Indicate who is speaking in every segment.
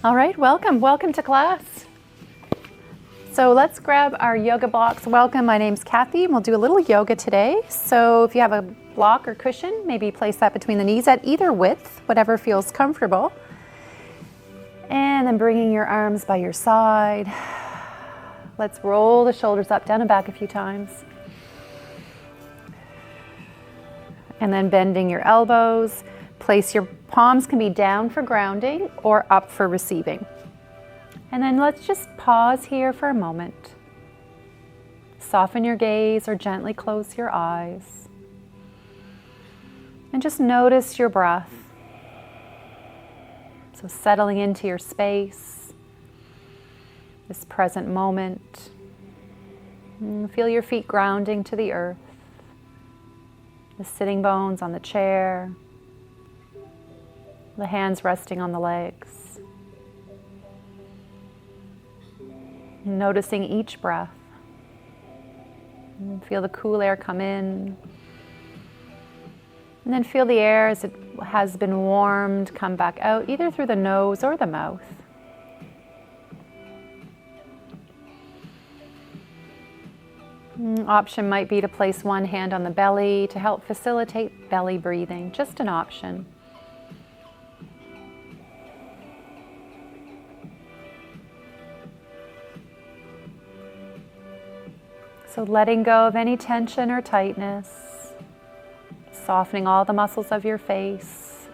Speaker 1: All right, welcome to class. So let's grab our yoga blocks. Welcome, my name's Cathy, and we'll do a little yoga today. So if you have a block or cushion, maybe place that between the knees at either width, whatever feels comfortable. And then bringing your arms by your side. Let's roll the shoulders up, down and back a few times. And then bending your elbows. Place your palms can be down for grounding or up for receiving. And then let's just pause here for a moment. Soften your gaze or gently close your eyes. And just notice your breath. So settling into your space, this present moment. And feel your feet grounding to the earth. The sitting bones on the chair. The hands resting on the legs. Noticing each breath. And feel the cool air come in. And then feel the air as it has been warmed come back out, either through the nose or the mouth. Option might be to place one hand on the belly to help facilitate belly breathing. Just an option. So letting go of any tension or tightness, softening all the muscles of your face.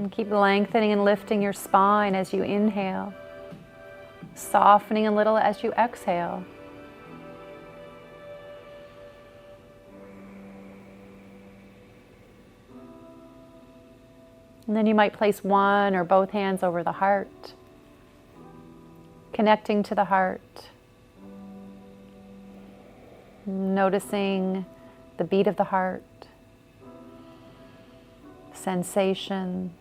Speaker 1: Keep lengthening and lifting your spine as you inhale, softening a little as you exhale. And then you might place one or both hands over the heart, connecting to the heart, noticing the beat of the heart, sensation,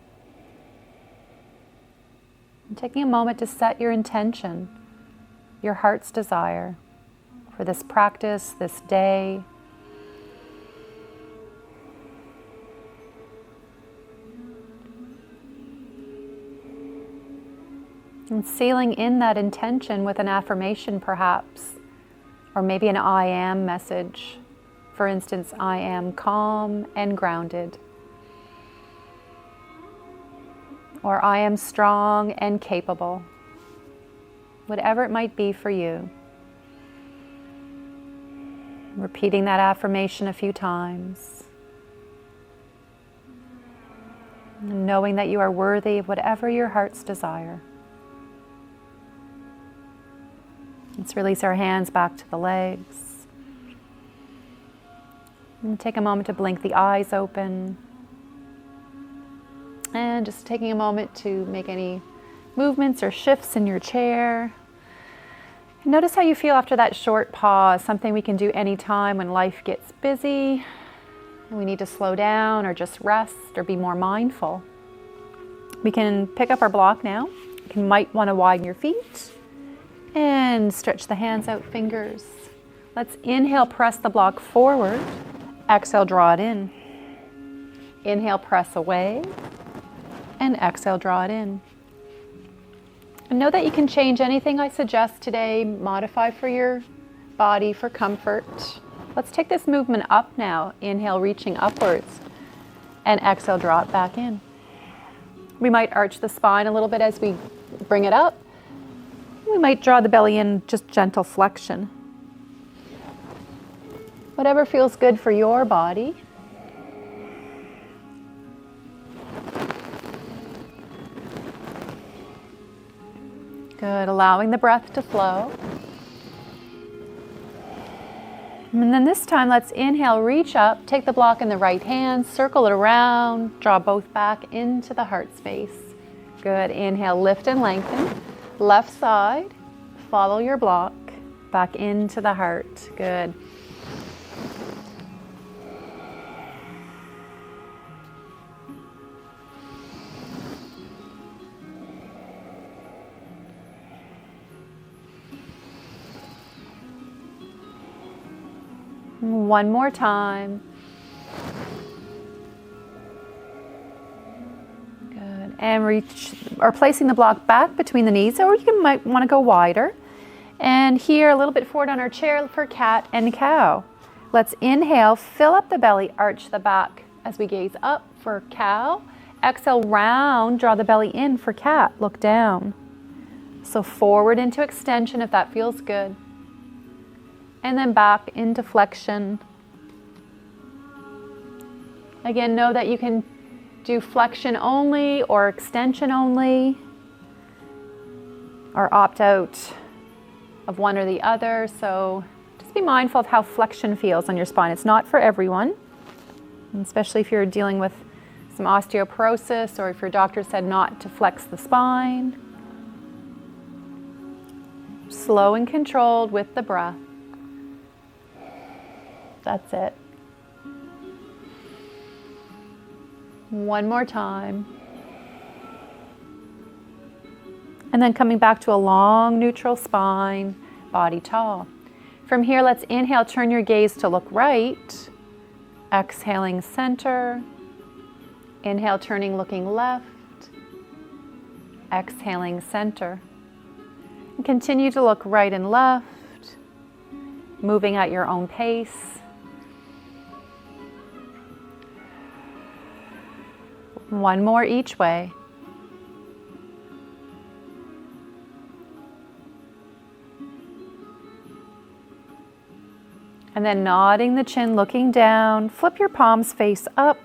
Speaker 1: and taking a moment to set your intention, your heart's desire for this practice, this day. And sealing in that intention with an affirmation perhaps, or maybe an I am message. For instance, I am calm and grounded. Or I am strong and capable. Whatever it might be for you. Repeating that affirmation a few times. And knowing that you are worthy of whatever your heart's desire. Let's release our hands back to the legs. And take a moment to blink the eyes open. And just taking a moment to make any movements or shifts in your chair. And notice how you feel after that short pause, something we can do anytime when life gets busy and we need to slow down or just rest or be more mindful. We can pick up our block now. You might want to widen your feet. And stretch the hands out, fingers. Let's inhale, press the block forward. Exhale, draw it in. Inhale, press away. And exhale, draw it in. And know that you can change anything I suggest today, modify for your body, for comfort. Let's take this movement up now. Inhale, reaching upwards. And exhale, draw it back in. We might arch the spine a little bit as we bring it up. We might draw the belly in, just gentle flexion. Whatever feels good for your body. Good, allowing the breath to flow. And then this time, let's inhale, reach up, take the block in the right hand, circle it around, draw both back into the heart space. Good, inhale, lift and lengthen. Left side, follow your block, back into the heart. Good. One more time. And reach, or placing the block back between the knees, or you might want to go wider. And here, a little bit forward on our chair for cat and cow. Let's inhale, fill up the belly, arch the back as we gaze up for cow. Exhale, round, draw the belly in for cat, look down. So forward into extension if that feels good. And then back into flexion. Again, know that you can do flexion only or extension only, or opt out of one or the other. So just be mindful of how flexion feels on your spine. It's not for everyone, especially if you're dealing with some osteoporosis or if your doctor said not to flex the spine. Slow and controlled with the breath. That's it. One more time. And then coming back to a long neutral spine, body tall. From here, let's inhale, turn your gaze to look right. Exhaling, center. Inhale, turning, looking left. Exhaling, center. And continue to look right and left, moving at your own pace. One more each way. And then nodding the chin, looking down, flip your palms face up,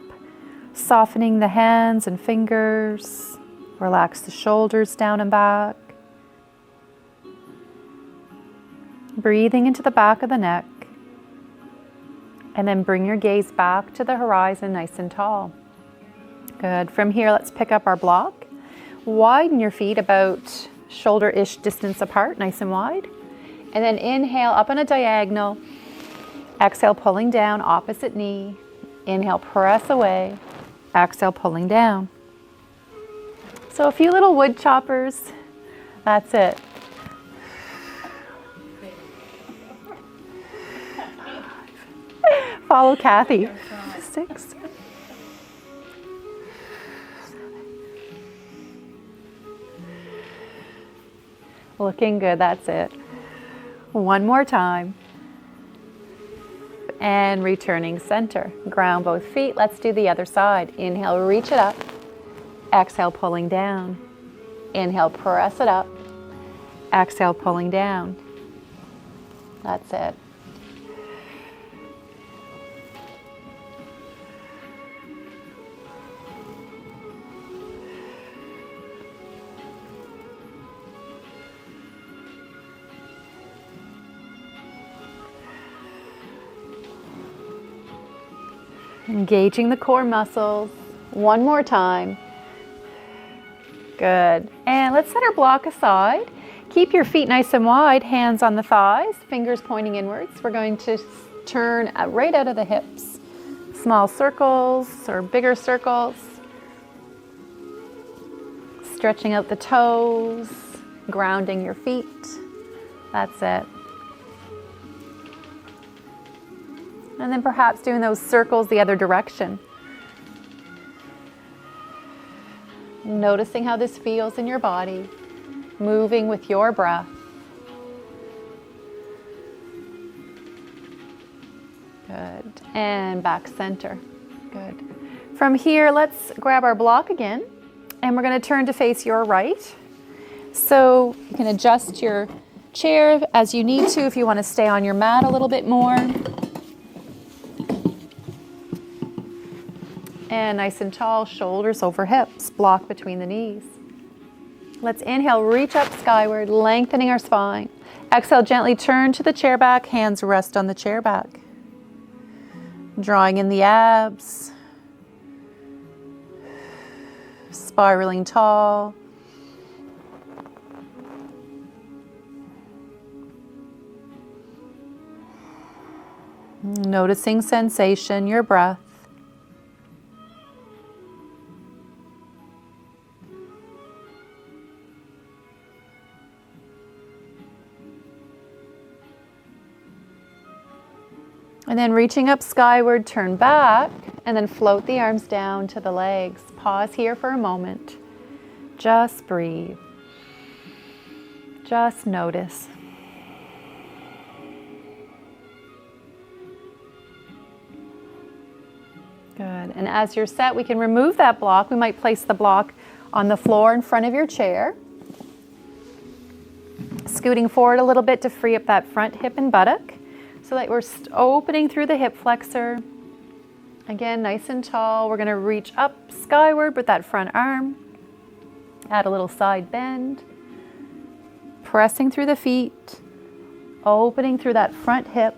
Speaker 1: softening the hands and fingers. Relax the shoulders down and back. Breathing into the back of the neck. And then bring your gaze back to the horizon, nice and tall. Good. From here, let's pick up our block. Widen your feet about shoulder-ish distance apart, nice and wide. And then inhale up on a diagonal. Exhale, pulling down, opposite knee. Inhale, press away. Exhale, pulling down. So a few little wood choppers. That's it. Follow Cathy. 6. Looking good, that's it. One more time. And returning center. Ground both feet. Let's do the other side. Inhale, reach it up. Exhale, pulling down. Inhale, press it up. Exhale, pulling down. That's it. Engaging the core muscles. One more time. Good. And let's set our block aside. Keep your feet nice and wide, hands on the thighs, fingers pointing inwards. We're going to turn right out of the hips. Small circles or bigger circles. Stretching out the toes, grounding your feet. That's it. And then perhaps doing those circles the other direction. Noticing how this feels in your body, moving with your breath. Good. And back center. Good. From here, let's grab our block again, and we're going to turn to face your right. So you can adjust your chair as you need to if you want to stay on your mat a little bit more. And nice and tall, shoulders over hips, block between the knees. Let's inhale, reach up skyward, lengthening our spine. Exhale, gently turn to the chair back, hands rest on the chair back. Drawing in the abs. Spiraling tall. Noticing sensation, your breath. And then reaching up skyward, turn back, and then float the arms down to the legs. Pause here for a moment. Just breathe. Just notice. Good. And as you're set, we can remove that block. We might place the block on the floor in front of your chair. Scooting forward a little bit to free up that front hip and buttock so that we're opening through the hip flexor. Again, nice and tall. We're going to reach up skyward with that front arm. Add a little side bend. Pressing through the feet. Opening through that front hip.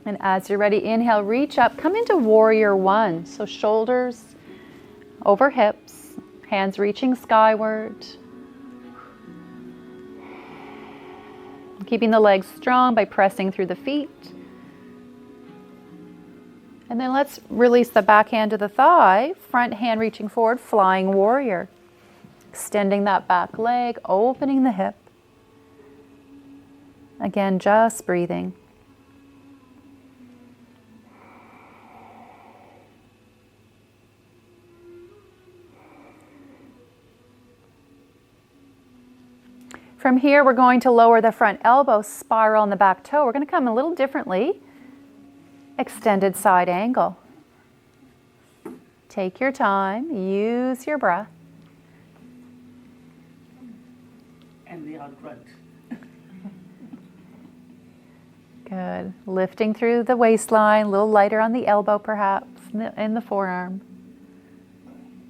Speaker 1: And as you're ready, inhale, reach up, come into warrior one. So shoulders over hips, hands reaching skyward. Keeping the legs strong by pressing through the feet. And then let's release the back hand to the thigh, front hand reaching forward, flying warrior. Extending that back leg, opening the hip. Again, just breathing. From here, we're going to lower the front elbow, spiral on the back toe. We're going to come a little differently. Extended side angle. Take your time, use your breath.
Speaker 2: And the out grunt.
Speaker 1: Good. Lifting through the waistline, a little lighter on the elbow perhaps, in the forearm.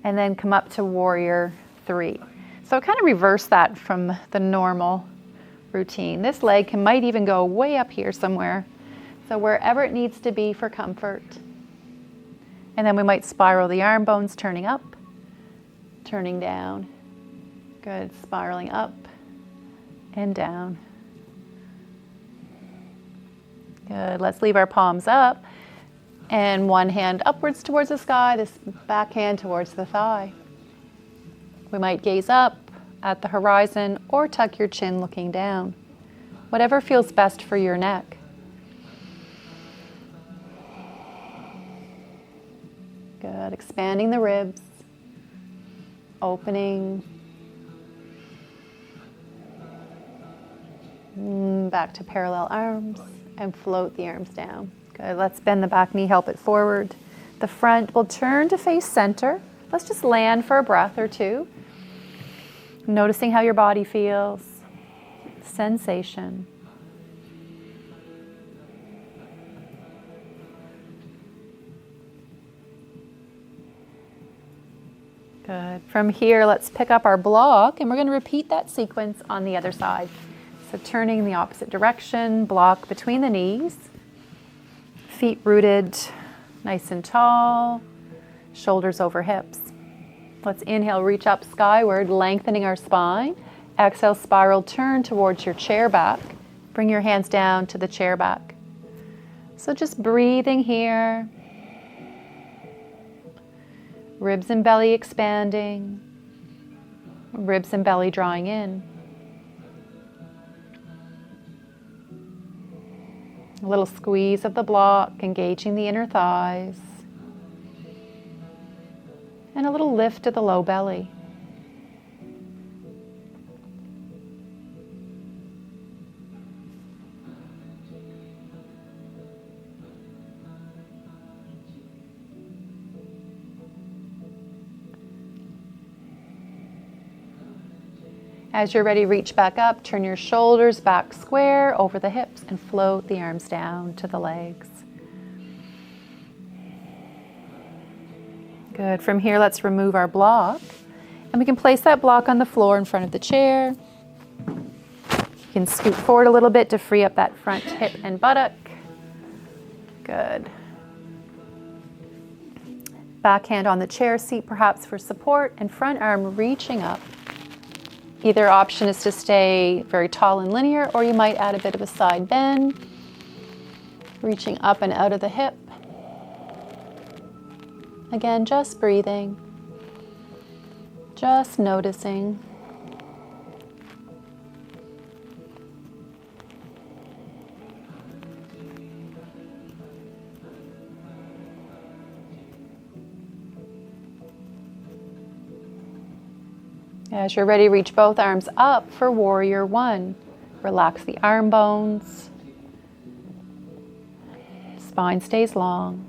Speaker 1: And then come up to warrior three. So kind of reverse that from the normal routine. This leg might even go way up here somewhere. So wherever it needs to be for comfort. And then we might spiral the arm bones, turning up, turning down. Good, spiraling up and down. Good, let's leave our palms up. And one hand upwards towards the sky, this back hand towards the thigh. We might gaze up at the horizon or tuck your chin looking down. Whatever feels best for your neck. Good, expanding the ribs, opening. Back to parallel arms and float the arms down. Good, let's bend the back knee, help it forward. The front will turn to face center. Let's just land for a breath or two. Noticing how your body feels, sensation. Good. From here, let's pick up our block and we're going to repeat that sequence on the other side. So turning in the opposite direction, block between the knees, feet rooted nice and tall, shoulders over hips. Let's inhale, reach up skyward, lengthening our spine. Exhale, spiral, turn towards your chair back. Bring your hands down to the chair back. So just breathing here. Ribs and belly expanding. Ribs and belly drawing in. A little squeeze of the block, engaging the inner thighs. And a little lift of the low belly. As you're ready, reach back up, turn your shoulders back square over the hips and float the arms down to the legs. Good. From here, let's remove our block. And we can place that block on the floor in front of the chair. You can scoot forward a little bit to free up that front hip and buttock. Good. Back hand on the chair seat perhaps for support, and front arm reaching up. Either option is to stay very tall and linear, or you might add a bit of a side bend, reaching up and out of the hip. Again, just breathing, just noticing. As you're ready, reach both arms up for warrior one. Relax the arm bones. Spine stays long.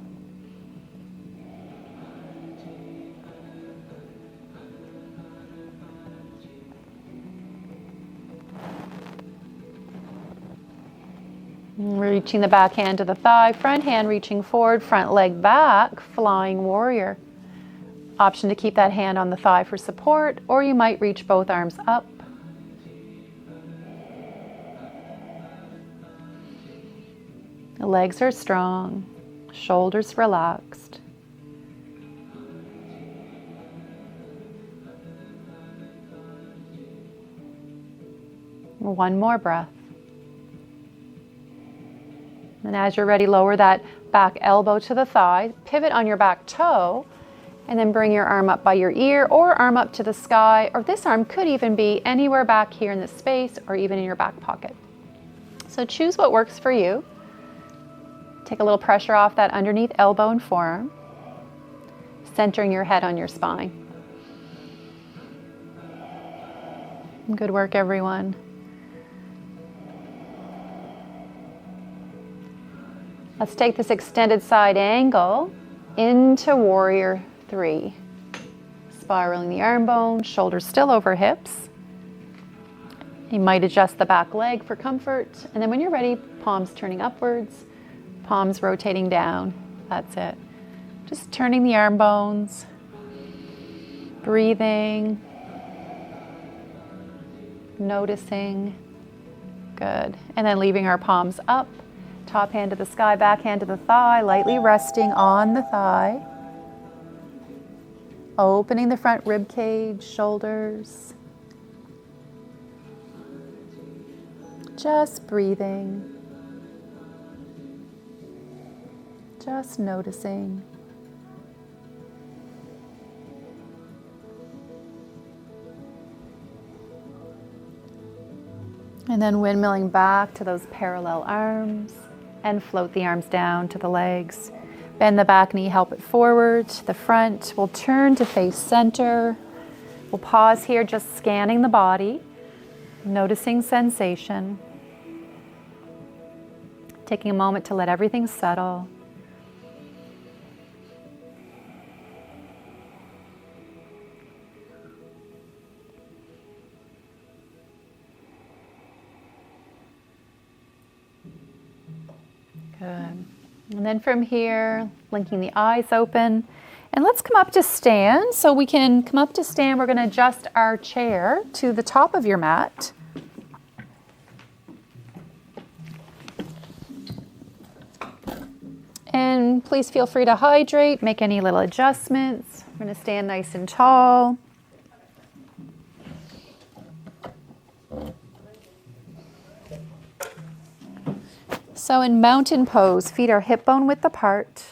Speaker 1: Reaching the back hand to the thigh, front hand reaching forward, front leg back, flying warrior. Option to keep that hand on the thigh for support, or you might reach both arms up. The legs are strong, shoulders relaxed. One more breath. And as you're ready, lower that back elbow to the thigh, pivot on your back toe, and then bring your arm up by your ear or arm up to the sky, or this arm could even be anywhere back here in the space or even in your back pocket. So choose what works for you. Take a little pressure off that underneath elbow and forearm, centering your head on your spine. Good work, everyone. Let's take this extended side angle into warrior three. Spiraling the arm bones, shoulders still over hips. You might adjust the back leg for comfort. And then when you're ready, palms turning upwards, palms rotating down. That's it. Just turning the arm bones, breathing, noticing. Good. And then leaving our palms up. Top hand to the sky, back hand to the thigh, lightly resting on the thigh. Opening the front rib cage, shoulders. Just breathing. Just noticing. And then windmilling back to those parallel arms. And float the arms down to the legs. Bend the back knee, help it forward. The front will turn to face center. We'll pause here, just scanning the body, noticing sensation. Taking a moment to let everything settle. Good. And then from here, blinking the eyes open. And let's come up to stand. So we can come up to stand. We're going to adjust our chair to the top of your mat. And please feel free to hydrate, make any little adjustments. We're going to stand nice and tall. So in mountain pose, feet are hip bone width apart,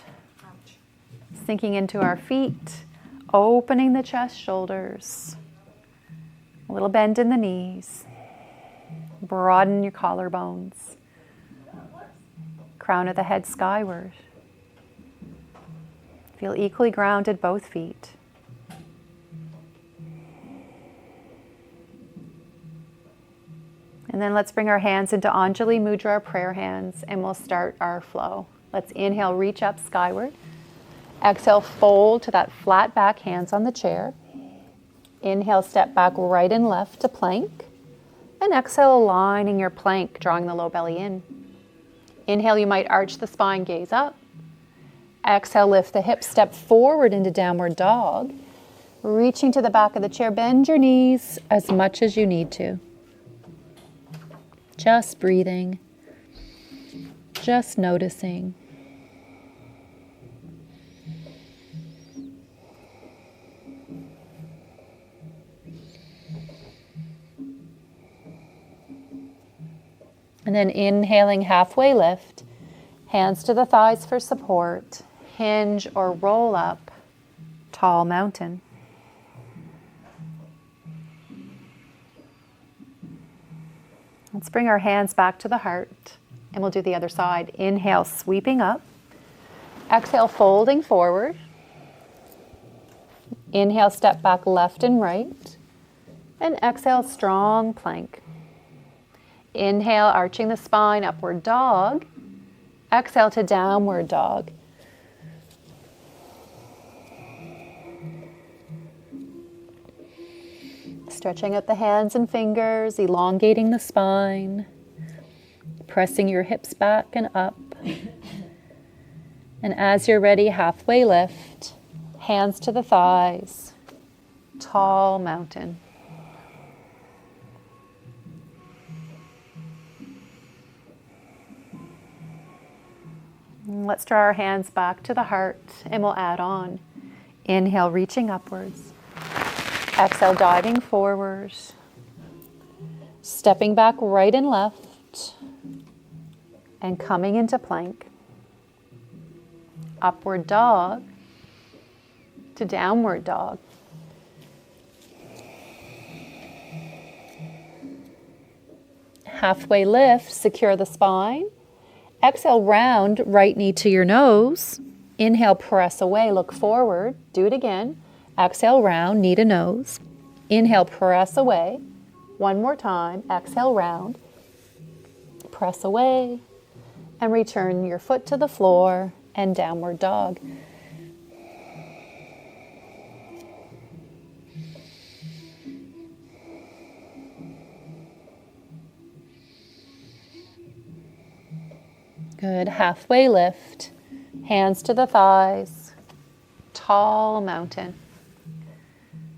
Speaker 1: sinking into our feet, opening the chest, shoulders, a little bend in the knees, broaden your collarbones, crown of the head skyward. Feel equally grounded, both feet. And then let's bring our hands into Anjali Mudra, our prayer hands, and we'll start our flow. Let's inhale, reach up skyward. Exhale, fold to that flat back, hands on the chair. Inhale, step back right and left to plank. And exhale, aligning your plank, drawing the low belly in. Inhale, you might arch the spine, gaze up. Exhale, lift the hips, step forward into downward dog. Reaching to the back of the chair, bend your knees as much as you need to. Just breathing, just noticing. And then inhaling, halfway lift, hands to the thighs for support, hinge or roll up, tall mountain. Let's bring our hands back to the heart, and we'll do the other side. Inhale, sweeping up. Exhale, folding forward. Inhale, step back left and right. And exhale, strong plank. Inhale, arching the spine, upward dog. Exhale to downward dog. Stretching out the hands and fingers, elongating the spine, pressing your hips back and up. And as you're ready, halfway lift, hands to the thighs, tall mountain. And let's draw our hands back to the heart and we'll add on. Inhale, reaching upwards. Exhale, diving forward. Stepping back right and left. And coming into plank. Upward dog to downward dog. Halfway lift, secure the spine. Exhale, round, right knee to your nose. Inhale, press away, look forward. Do it again. Exhale, round, knee to nose. Inhale, press away. One more time. Exhale, round. Press away. And return your foot to the floor and downward dog. Good. Halfway lift. Hands to the thighs. Tall mountain.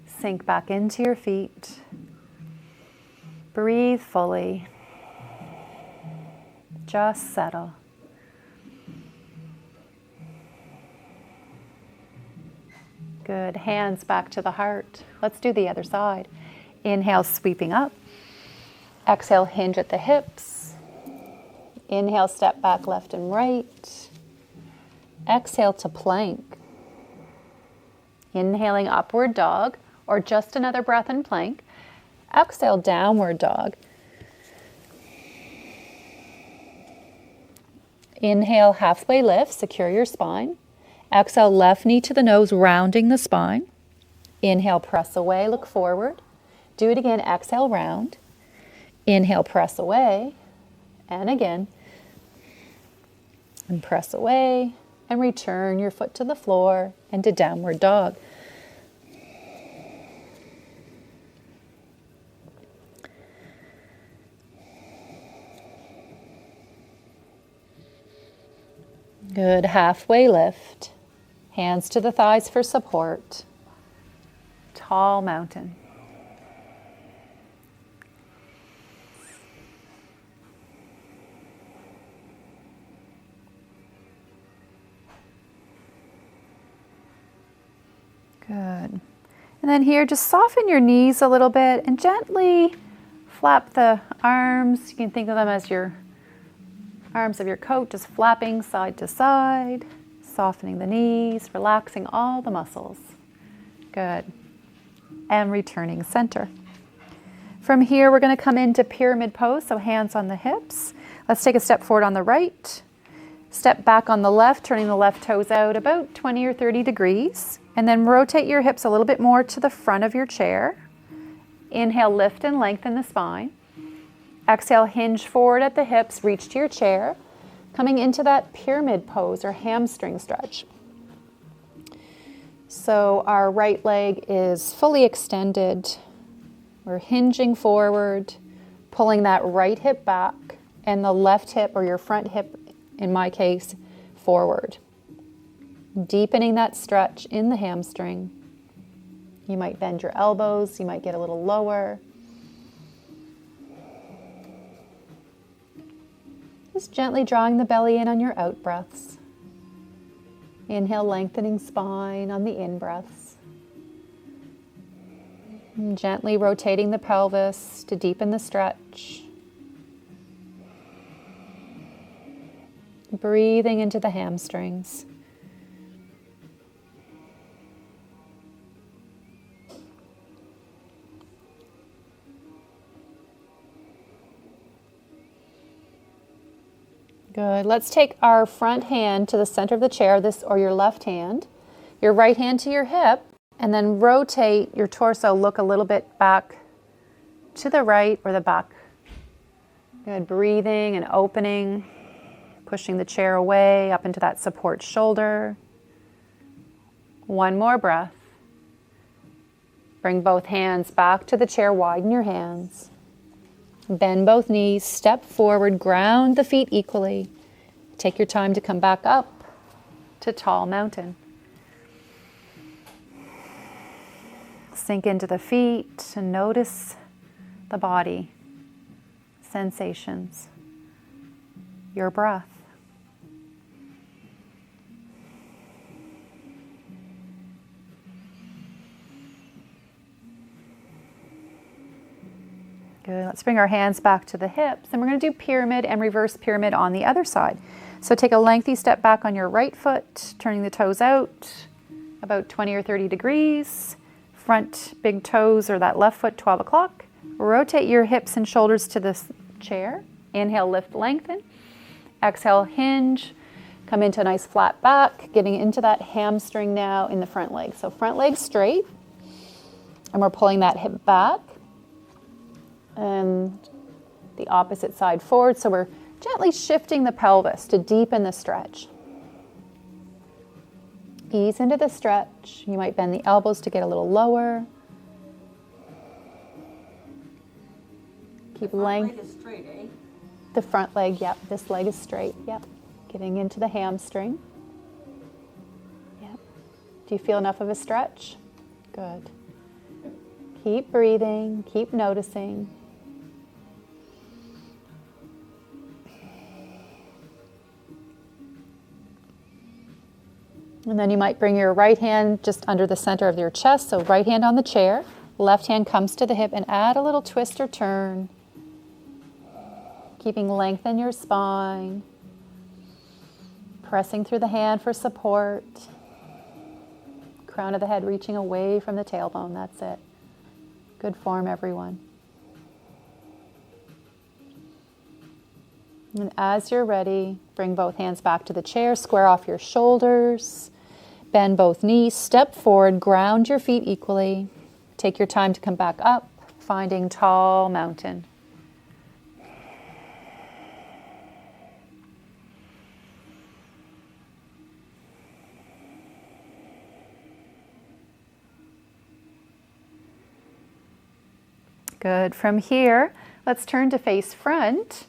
Speaker 1: Sink back into your feet. Breathe fully. Just settle. Good. Hands back to the heart. Let's do the other side. Inhale, sweeping up. Exhale, hinge at the hips. Inhale, step back left and right. Exhale to plank. Inhaling, upward dog, or just another breath in plank. Exhale, downward dog. Inhale, halfway lift, secure your spine. Exhale, left knee to the nose, rounding the spine. Inhale, press away, look forward. Do it again, exhale, round. Inhale, press away. And again. And press away. And return your foot to the floor and to downward dog. Good. Halfway lift. Hands to the thighs for support. Tall mountain. Good. And then here, just soften your knees a little bit and gently flap the arms. You can think of them as your arms of your coat, just flapping side to side, softening the knees, relaxing all the muscles. Good. And returning center. From here, we're going to come into pyramid pose, so hands on the hips. Let's take a step forward on the right. Step back on the left, turning the left toes out about 20 or 30 degrees. And then rotate your hips a little bit more to the front of your chair. Inhale, lift and lengthen the spine. Exhale, hinge forward at the hips, reach to your chair. Coming into that pyramid pose or hamstring stretch. So our right leg is fully extended. We're hinging forward, pulling that right hip back, and the left hip, or your front hip in my case, forward. Deepening that stretch in the hamstring. You might bend your elbows, you might get a little lower. Just gently drawing the belly in on your out breaths. Inhale, lengthening spine on the in breaths. And gently rotating the pelvis to deepen the stretch. Breathing into the hamstrings. Good. Let's take our front hand to the center of the chair, this or your left hand. Your right hand to your hip, and then rotate your torso, look a little bit back to the right or the back. Good, breathing and opening, pushing the chair away up into that support shoulder. One more breath. Bring both hands back to the chair, widen your hands. Bend both knees, step forward, ground the feet equally. Take your time to come back up to tall mountain. Sink into the feet and notice the body, sensations, your breath. Good. Let's bring our hands back to the hips, and we're going to do pyramid and reverse pyramid on the other side. So take a lengthy step back on your right foot, turning the toes out about 20 or 30 degrees. Front big toes or that left foot 12 o'clock. Rotate your hips and shoulders to the chair. Inhale, lift, lengthen. Exhale, hinge. Come into a nice flat back, getting into that hamstring now in the front leg. So front leg straight, and we're pulling that hip back. And the opposite side forward. So we're gently shifting the pelvis to deepen the stretch. Ease into the stretch. You might bend the elbows to get a little lower. Keep length.
Speaker 2: Leg is straight, eh?
Speaker 1: The front leg, yep. This leg is straight, yep. Getting into the hamstring. Yep. Do you feel enough of a stretch? Good. Keep breathing, keep noticing. And then you might bring your right hand just under the center of your chest. So right hand on the chair, left hand comes to the hip, and add a little twist or turn. Keeping length in your spine. Pressing through the hand for support. Crown of the head reaching away from the tailbone. That's it. Good form, everyone. And as you're ready, bring both hands back to the chair. Square off your shoulders. Bend both knees, step forward, ground your feet equally. Take your time to come back up, finding tall mountain. Good. From here, let's turn to face front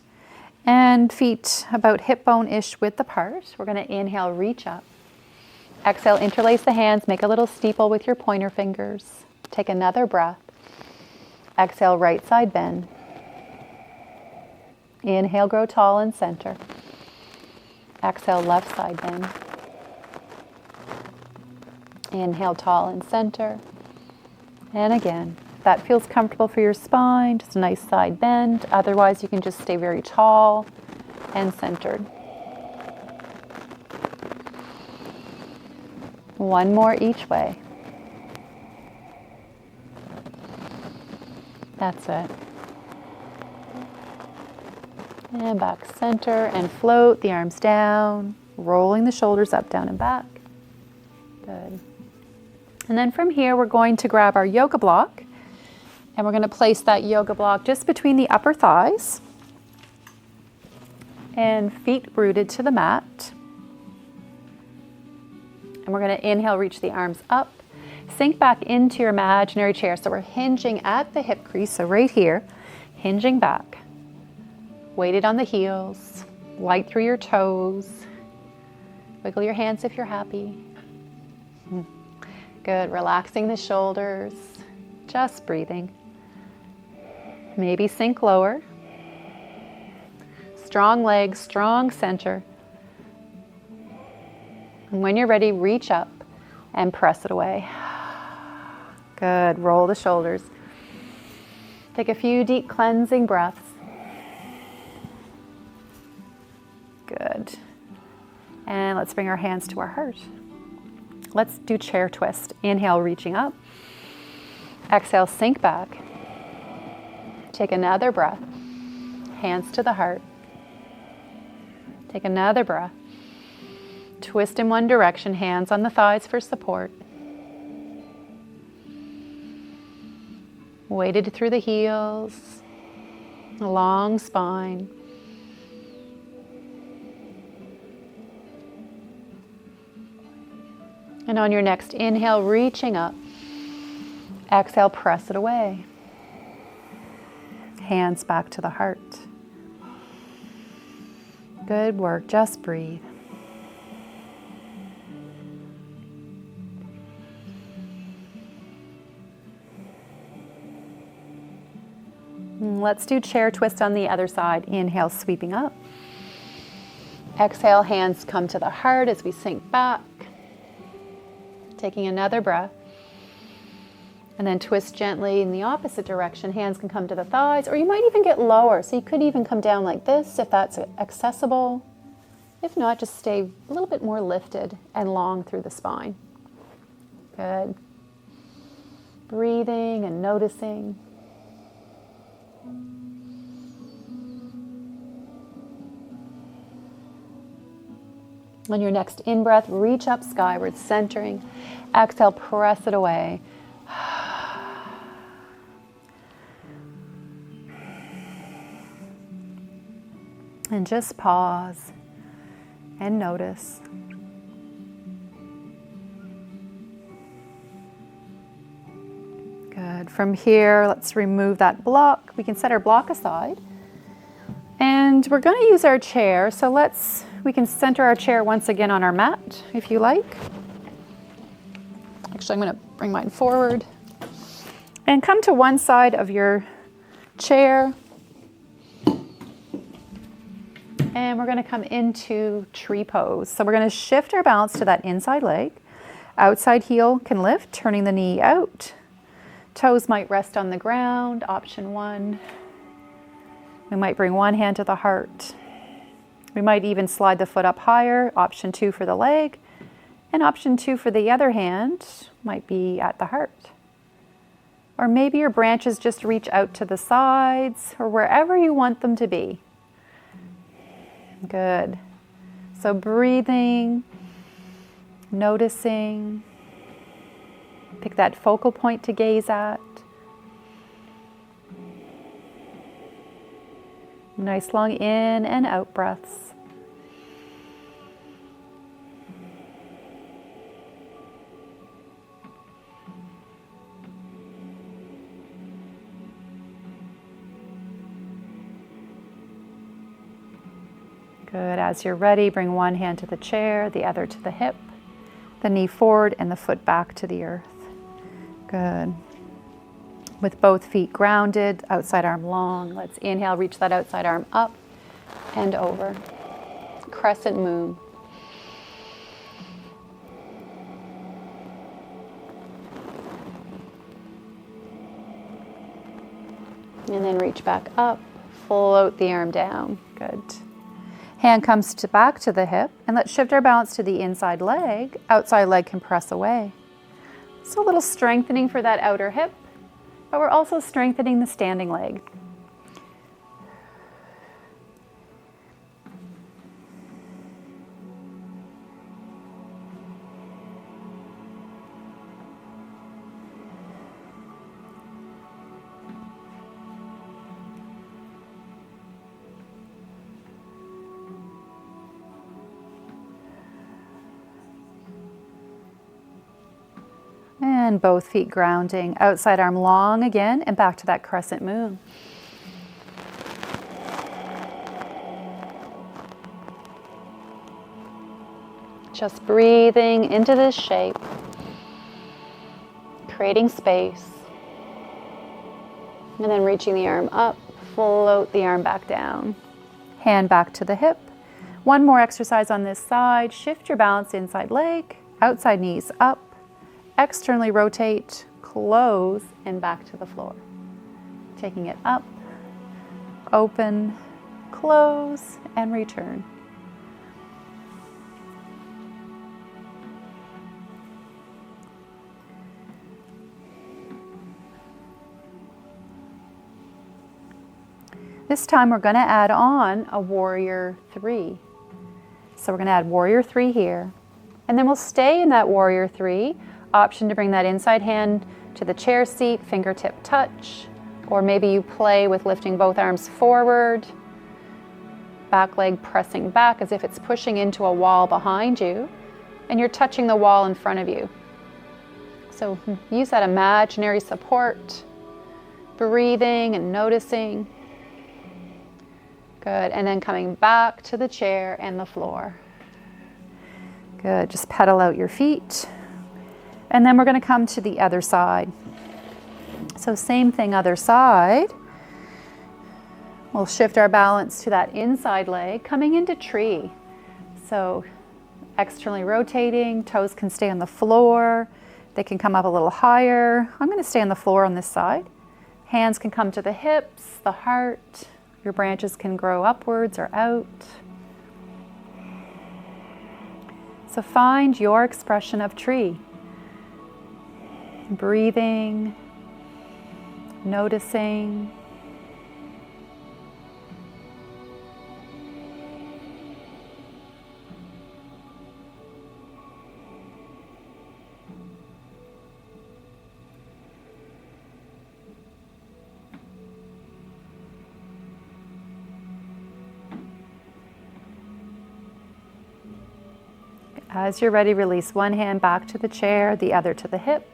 Speaker 1: and feet about hip bone-ish width apart. We're going to inhale, reach up. Exhale, interlace the hands, make a little steeple with your pointer fingers. Take another breath. Exhale, right side bend. Inhale, grow tall and center. Exhale, left side bend. Inhale, tall and center. And again, if that feels comfortable for your spine, just a nice side bend. Otherwise, you can just stay very tall and centered. One more each way. That's it. And back center and float the arms down, rolling the shoulders up, down, and back. Good. And then from here, we're going to grab our yoga block, and we're going to place that yoga block just between the upper thighs and feet rooted to the mat. And we're going to inhale, reach the arms up, sink back into your imaginary chair. So we're hinging at the hip crease, so right here, hinging back. Weighted on the heels, light through your toes. Wiggle your hands if you're happy. Good, relaxing the shoulders, just breathing. Maybe sink lower. Strong legs, strong center. And when you're ready, reach up and press it away. Good, roll the shoulders. Take a few deep cleansing breaths. Good. And let's bring our hands to our heart. Let's do chair twist. Inhale, reaching up. Exhale, sink back. Take another breath. Hands to the heart. Take another breath. Twist in one direction, hands on the thighs for support. Weighted through the heels, a long spine. And on your next inhale, reaching up. Exhale, press it away. Hands back to the heart. Good work, just breathe. Let's do chair twist on the other side. Inhale, sweeping up. Exhale, hands come to the heart as we sink back. Taking another breath. And then twist gently in the opposite direction. Hands can come to the thighs, or you might even get lower. So you could even come down like this if that's accessible. If not, just stay a little bit more lifted and long through the spine. Good. Breathing and noticing. On your next in-breath, reach up skyward, centering. Exhale, press it away. And just pause and notice. Good. From here, let's remove that block. We can set our block aside. And we're going to use our chair. So we can center our chair once again on our mat, if you like. Actually, I'm going to bring mine forward. And come to one side of your chair. And we're going to come into tree pose. So we're going to shift our balance to that inside leg. Outside heel can lift, turning the knee out. Toes might rest on the ground, option 1. We might bring one hand to the heart. We might even slide the foot up higher, option 2 for the leg. And option 2 for the other hand might be at the heart. Or maybe your branches just reach out to the sides or wherever you want them to be. Good. So breathing, noticing. Pick that focal point to gaze at. Nice long in and out breaths. Good. As you're ready, bring one hand to the chair, the other to the hip, the knee forward and the foot back to the earth. Good. With both feet grounded, outside arm long. Let's inhale, reach that outside arm up and over. Crescent moon. And then reach back up, float the arm down. Good. Hand comes back to the hip, and let's shift our balance to the inside leg. Outside leg can press away. So a little strengthening for that outer hip, but we're also strengthening the standing leg. And both feet grounding, outside arm long again, and back to that crescent moon. Just breathing into this shape, creating space, and then reaching the arm up, float the arm back down. Hand back to the hip. One more exercise on this side. Shift your balance inside leg, outside knees up. Externally rotate, close, and back to the floor. Taking it up, open, close, and return. This time we're going to add on a warrior 3. So we're going to add warrior 3 here. And then we'll stay in that warrior 3. Option to bring that inside hand to the chair seat, fingertip touch, or maybe you play with lifting both arms forward, back leg pressing back as if it's pushing into a wall behind you, and you're touching the wall in front of you. So use that imaginary support, breathing and noticing. Good, and then coming back to the chair and the floor. Good, just pedal out your feet. And then we're going to come to the other side. So same thing, other side. We'll shift our balance to that inside leg, coming into tree. So externally rotating, toes can stay on the floor. They can come up a little higher. I'm going to stay on the floor on this side. Hands can come to the hips, the heart. Your branches can grow upwards or out. So find your expression of tree. Breathing, noticing. As you're ready, release one hand back to the chair, the other to the hip.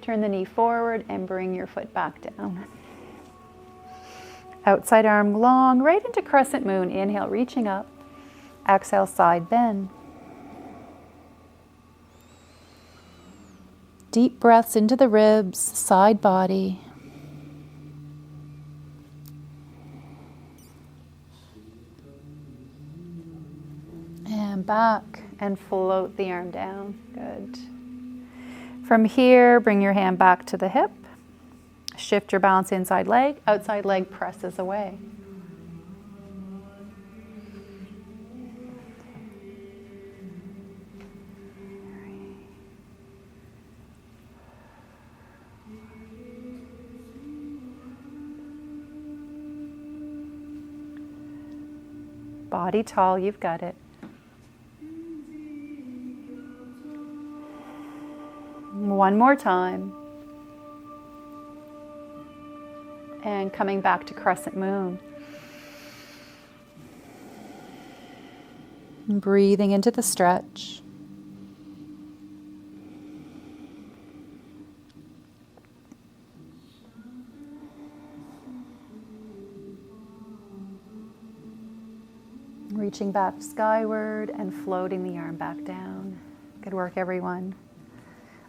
Speaker 1: Turn the knee forward and bring your foot back down. Outside arm long, right into crescent moon. Inhale, reaching up. Exhale, side bend. Deep breaths into the ribs, side body. And back. And float the arm down. Good. From here, bring your hand back to the hip. Shift your balance inside leg. Outside leg presses away. Body tall, you've got it. One more time. And coming back to crescent moon. And breathing into the stretch. Reaching back skyward and floating the arm back down. Good work, everyone.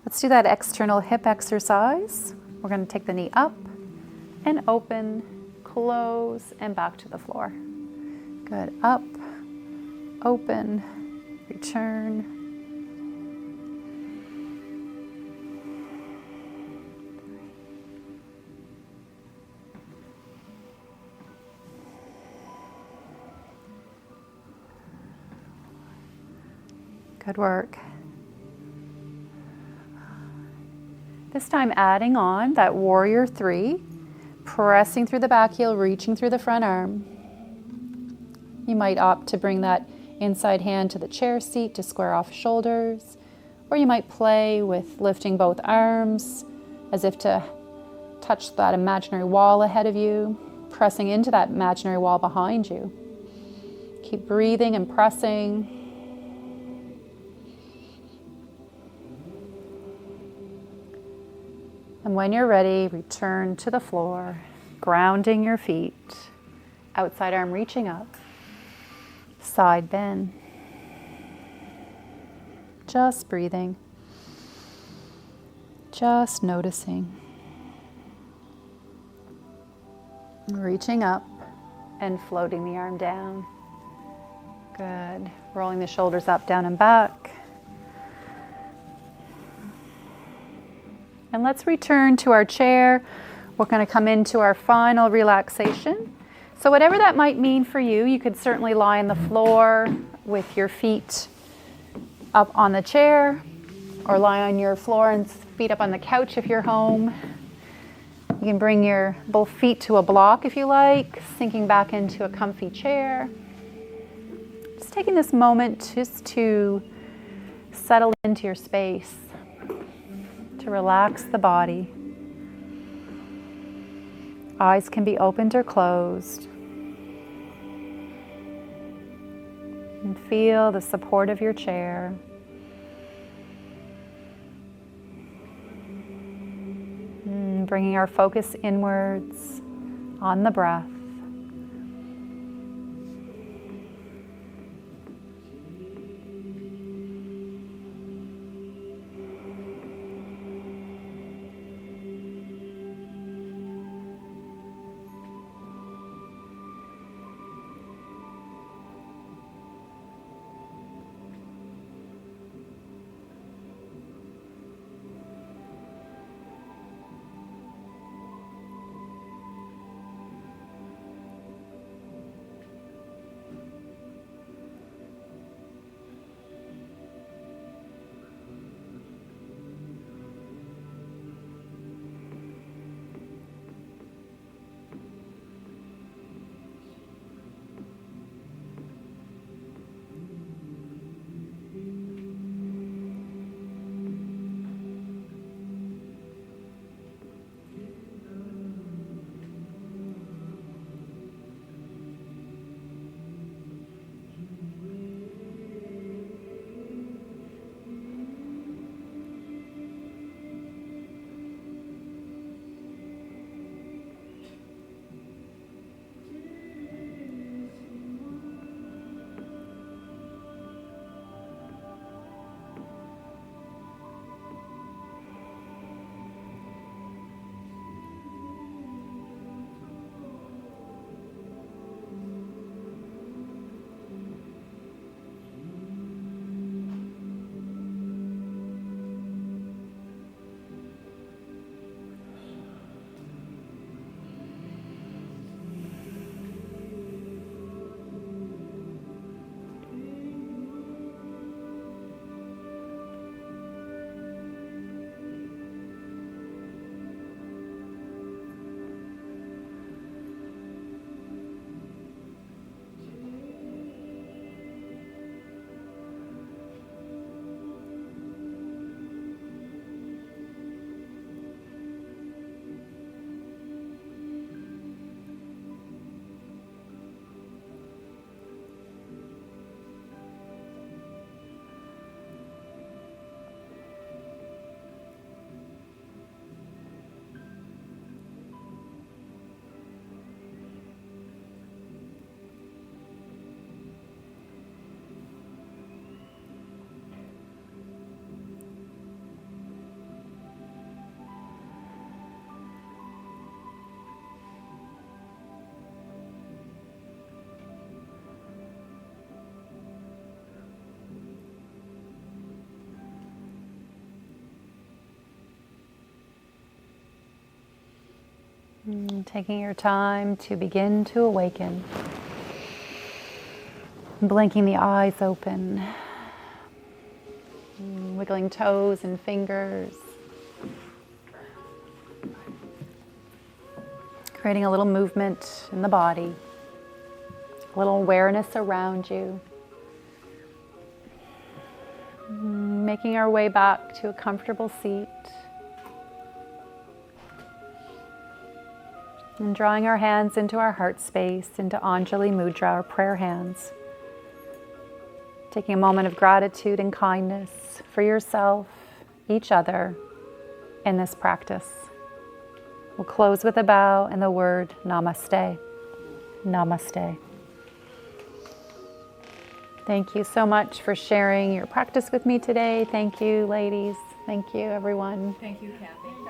Speaker 1: Let's do that external hip exercise. We're going to take the knee up and open, close, and back to the floor. Good. Up, open, return. Good work. This time adding on that warrior 3, pressing through the back heel, reaching through the front arm. You might opt to bring that inside hand to the chair seat to square off shoulders, or you might play with lifting both arms as if to touch that imaginary wall ahead of you, pressing into that imaginary wall behind you. Keep breathing and pressing. And when you're ready, return to the floor, grounding your feet, outside arm reaching up, side bend. Just breathing, just noticing. Reaching up and floating the arm down. Good. Rolling the shoulders up, down, and back. And let's return to our chair. We're going to come into our final relaxation. So whatever that might mean for you, you could certainly lie on the floor with your feet up on the chair, or lie on your floor and feet up on the couch if you're home. You can bring your both feet to a block if you like, sinking back into a comfy chair. Just taking this moment just to settle into your space, to relax the body. Eyes can be opened or closed. And feel the support of your chair. Bringing our focus inwards on the breath. Taking your time to begin to awaken. Blinking the eyes open. Wiggling toes and fingers. Creating a little movement in the body. A little awareness around you. Making our way back to a comfortable seat. And drawing our hands into our heart space, into Anjali Mudra, our prayer hands. Taking a moment of gratitude and kindness for yourself, each other, in this practice. We'll close with a bow and the word Namaste. Namaste. Thank you so much for sharing your practice with me today. Thank you, ladies. Thank you, everyone.
Speaker 3: Thank you, Cathy.